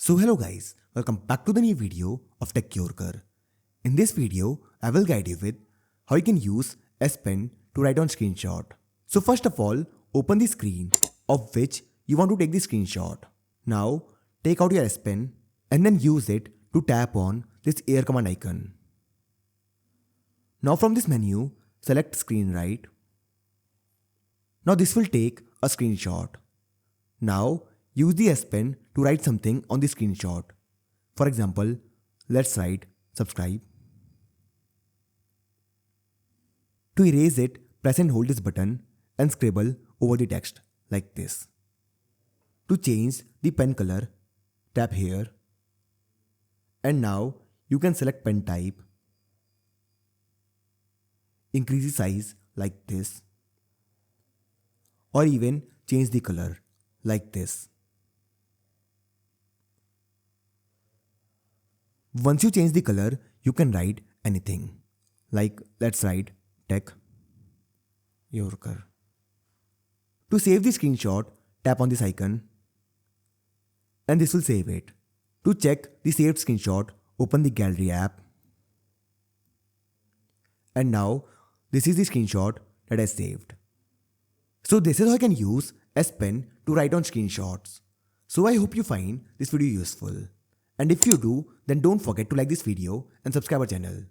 So hello guys, welcome back to the new video of Tech Yorker. In this video, I will guide you with how you can use S Pen to write on screenshot. So first of all, open the screen of which you want to take the screenshot. Now, take out your S Pen and then use it to tap on this air command icon. Now from this menu, select screen write. Now this will take a screenshot. Now use the S Pen to write something on the screenshot. For example, let's write subscribe. To erase it, press and hold this button and scribble over the text like this. To change the pen color, tap here. And now you can select pen type. Increase the size like this. Or even change the color like this. Once you change the color, you can write anything. Like let's write Tech Yorker. To save the screenshot, tap on this icon and this will save it. To check the saved screenshot, open the gallery app. And now this is the screenshot that I saved. So this is how I can use S Pen to write on screenshots. So I hope you find this video useful. And if you do, then don't forget to like this video and subscribe our channel.